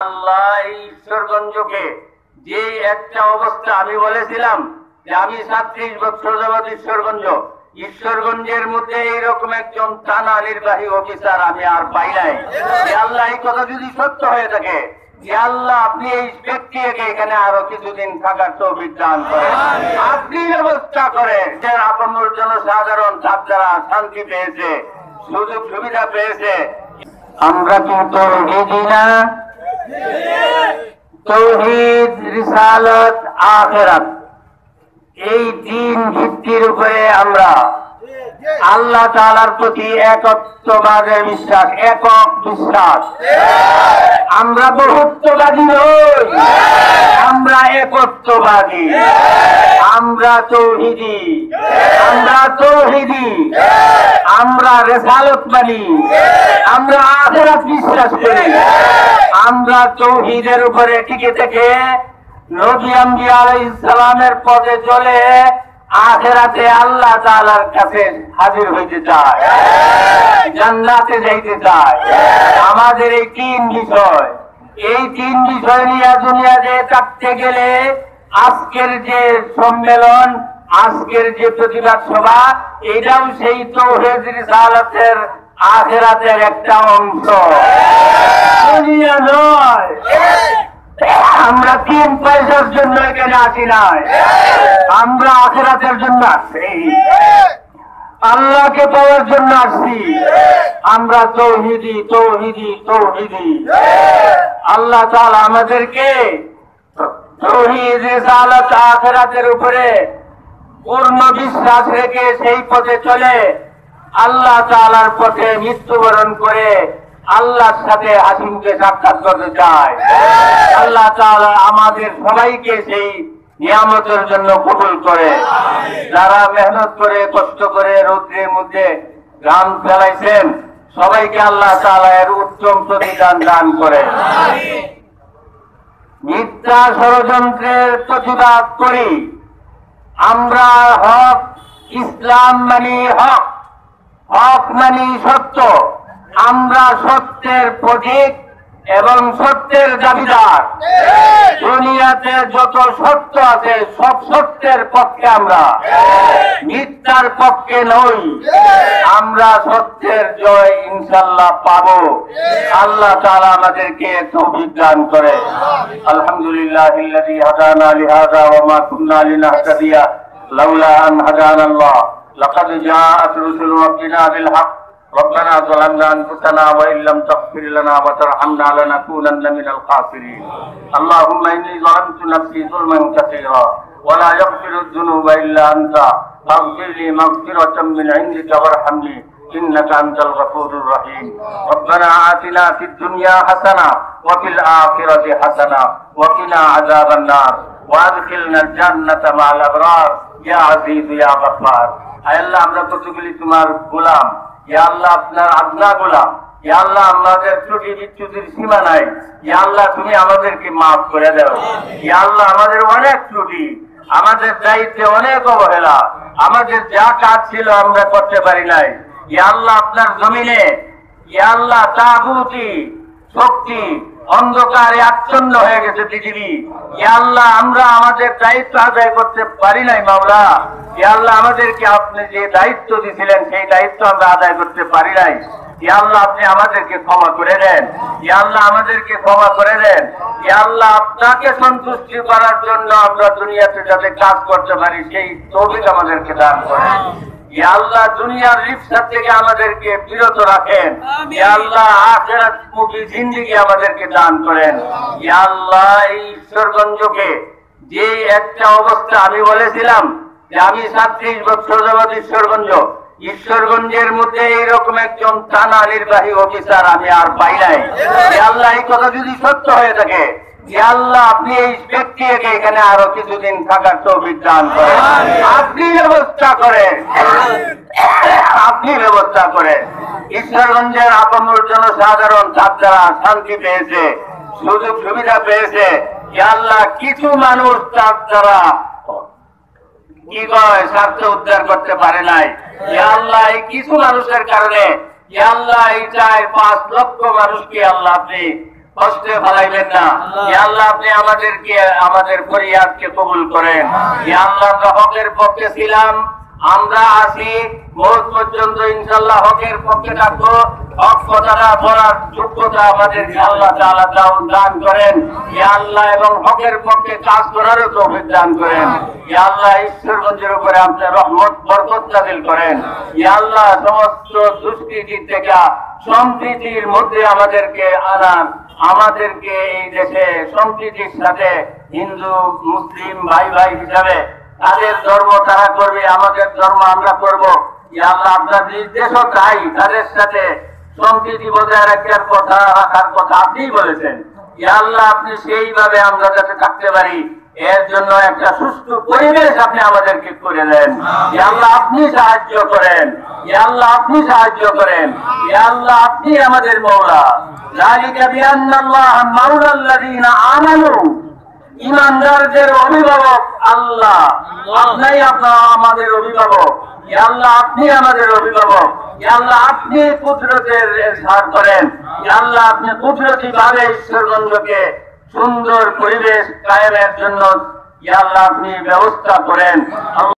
আল্লাহ ঈশ্বরগঞ্জকে যে একটা অবস্থা আমি বলেছিলাম যে আমি 37 বছর যাবত ঈশ্বরগঞ্জের মধ্যে এইরকম একজন থানা নির্বাহী অফিসার আমি আর পাই নাই। আল্লাহ এই কথা যদি সত্য হয়ে থাকে, যে আল্লাহ আপনি এই ব্যক্তিকে এখানে আরো কিছুদিন থাকার তৌফিক দান করেন, আপনি ব্যবস্থা করেন যে আপনার জন্য সাধারণ ছাত্ররা শান্তি পেয়েছে, সুযোগ সুবিধা পেয়েছে। আমরা কিন্তু না তৌহিদ, রিসালাত, আখিরাত এই তিন ভিত্তির উপরে আমরা আল্লাহ তাআলার প্রতি একত্ববাদের বিশ্বাস, একক বিশ্বাস। আমরা বহুত্ববাদী নই, আমরা একত্ববাদী, আমরা তৌহিদি, আমরা রিসালাত মানি, আমরা আখিরাত বিশ্বাস করি। আমরা তৌহিদের উপরে টিকে থেকে নবী আম্বিয়া আলাইহিস সালামের পথে চলে আখিরাতে আল্লাহ তাআলার কাছে হাজির হইতে চাই, জান্নাতে যাইতে চাই। আমাদের এই তিন বিষয় নিয়ে দুনিয়াতে থাকতে গেলে আজকের যে সম্মেলন, আজকের যে প্রতিবাদ সভা, এটাও সেই তৌহিদ, রিসালাতের, আখিরাতের একটা অংশ। দুনিয়া নয়, আমরা 3 পয়সার জন্য এখানে আসি নাই, আমরা আখিরাতের জন্য আসছি, আল্লাহকে পাওয়ার জন্য আসছি। আমরা তৌহিদি। আল্লাহ তাআলা আমাদেরকে তৌহিদ, রিসালাত, আখিরাতের উপরে পূর্ণ বিশ্বাস রেখে সেই পথে চলে আল্লাহ তাআলার পথে মৃত্যুবরণ করে আল্লাহর সাথে হাসিমকে সাক্ষাৎ করতে চায়। আল্লাহ তাআলা আমাদের সবাইকে সেই নিয়ামতের জন্য কবুল করে। যারা মেহনত করে, কষ্ট করে রৌদ্রের মধ্যে ঘাম ফেলাইছেন, সবাইকে আল্লাহ তাআলা এর উত্তম প্রতিদান দান করে। মিথ্যা ষড়যন্ত্রের প্রতিবাদ করি। আমরা হক, ইসলাম মানি হক, হক মানি সত্য। আমরা সত্যের প্রতীক এবং সত্যের দাবিদার। দুনিয়াতে যত সত্য আছে সব সত্যের পক্ষে আমরা, মিথ্যার পক্ষে নই। আমরা সত্যের জয় ইনশাআল্লাহ পাবো। আল্লাহ তাআলা আমাদেরকে তৌফিক দান করে। আলহামদুলিল্লাহিল্লাযী হাদানা লিহাযা ওয়া মা কুন্না লিনাহতাদিয়া লাউলা আন হাদানাল্লাহ লাকাদ জাআত রুসুলু রাব্বিনা বিল হক ربنا ظلمنا أنفسنا وإن لم تغفر لنا وترحمنا لنكونن من الخاسرين اللهم إني ظلمت نفسي ظلما كثيرا ولا يغفر الذنوب إلا أنت فاغفر لي مغفرة من عندك وارحمني إنك أنت الغفور الرحيم ربنا آتنا في الدنيا حسنة وفي الآخرة حسنة وقنا عذاب النار وأدخلنا الجنة مع الأبرار يا عزيز يا غفار أي الله আমরা কতগুলি তোমার গোলাম, ইয়া আল্লাহ আপনার আজ্ঞা গোলাম। ইয়া আল্লাহ আমাদের ত্রুটি বিচ্যুতির সীমা নাই, ইয়া আল্লাহ তুমি আমাদেরকে মাফ করে দাও। ইয়া আল্লাহ আমাদের অনেক ত্রুটি, আমাদের দায়িত্বে অনেক অবহেলা, আমাদের যা কাজ ছিল আমরা করতে পারি নাই। ইয়া আল্লাহ আপনার জমিনে ইয়া আল্লাহ তাগুতি শক্তি অন্ধকারে আচ্ছন্ন হয়ে গেছে পৃথিবী। ইয়া আল্লাহ আমরা আমাদের দায়িত্ব আদায় করতে পারি নাই মাওলা। ইয়া আল্লাহ আমাদেরকে আপনি যে দায়িত্ব দিয়েছিলেন সেই দায়িত্ব আমরা আদায় করতে পারি নাই। ইয়া আল্লাহ আপনি আমাদেরকে ক্ষমা করে দেন। ইয়া আল্লাহ আমাদেরকে ক্ষমা করে দেন। ইয়া আল্লাহ আপনাকে সন্তুষ্টি করার জন্য আমরা দুনিয়াতে যাতে কাজ করতে পারি সেই তৌফিক আমাদেরকে দান করেন। ইয়া আল্লাহ দুনিয়ার রিফসা থেকে আমাদেরকে বিরত রাখেন। ইয়া আল্লাহ আখিরাতমুখী জিন্দেগি আমাদেরকে দান করেন। ইয়া আল্লাহ এই ঈশ্বরগঞ্জকে যে একটা অবস্থা আমি বলেছিলাম যে আমি 37 বছর যাবত ঈশ্বরগঞ্জের মধ্যে এইরকম একজন থানা নির্বাহী অফিসার আমি আর পাই নাই। ইয়া আল্লাহ এই কথা যদি সত্য হয়ে থাকে, ইয়া আল্লাহ আপনি এই ব্যক্তিকে এখানে আরো কিছুদিন থাকার তৌফিক দান করেন, আপনি ব্যবস্থা করেন। ঈশ্বরগঞ্জের আপামর জনসাধারণ ছাত্ররা শান্তি পেয়েছে, সুযোগ সুবিধা পেয়েছে। ইয়া আল্লাহ কিছু মানুষ ছাত্ররা কি কয় স্বার্থ উদ্ধার করতে পারে নাই। ইয়া আল্লাহ এই কিছু মানুষের কারণে ইয়া আল্লাহ এই 4-5 লক্ষ মানুষকে আল্লাহ আপনি কষ্টে ফেলাইবেন না। ইয়া আল্লাহ আপনি আমাদের ফরিয়াদকে কবুল করেন। ইয়া আল্লাহ আমরা হকের পক্ষে ছিলাম, আমরা আছি, মৌত পর্যন্ত ইনশাআল্লাহ হকের পক্ষে থাকবো। হক কথাটা বলার যোগ্যতা আমাদেরকে আল্লাহ তাআলা দান করেন। ইয়া আল্লাহ এবং হকের পক্ষে কাজ করারও তৌফিক দান করেন। ইয়া আল্লাহ ঈশ্বরগঞ্জের উপরে আপনার রহমত বরকত নাযিল করেন। ইয়া আল্লাহ সমস্ত দুষ্কৃতি থেকে সম্প্রীতির মধ্যে আমাদেরকে আনান, আমাদেরকে এই দেশে সম্প্রীতির সাথে হিন্দু মুসলিম ভাই ভাই হিসাবে তাদের ধর্ম তারা করবে, আমাদের ধর্ম আমরা করব। ইয়া আল্লাহ আপনার নির্দেশও চাই, তাদের সাথে সম্প্রীতি বজায় রাখার কথা আপনিই বলেছেন। ইয়া আল্লাহ আপনি সেইভাবে আমরা যাতে থাকতে পারি এর জন্য একটা সুস্থ পরিবেশ আপনি আমাদেরকে করে দেন। ইয়া আল্লাহ আপনি সাহায্য করেন। ইয়া আল্লাহ আপনি সাহায্য করেন। ইয়া আল্লাহ আপনি আমাদের মওলা। যালিকা বিআন্নাল্লাহা মাওলাল্লাযীনা আমানু, ঈমানদারদের অভিভাবক আল্লাহ, আপনিই আমাদের অভিভাবক। ইয়া আল্লাহ আপনি আমাদের অভিভাবক। ইয়া আল্লাহ আপনি কুদরতের ইজহার করেন। ইয়া আল্লাহ আপনি কুদরতি ভাবে ঈশ্বরগঞ্জকে সুন্দর পরিবেশ কায়েমের জন্য ইয়া আল্লাহ আপনি ব্যবস্থা করেন।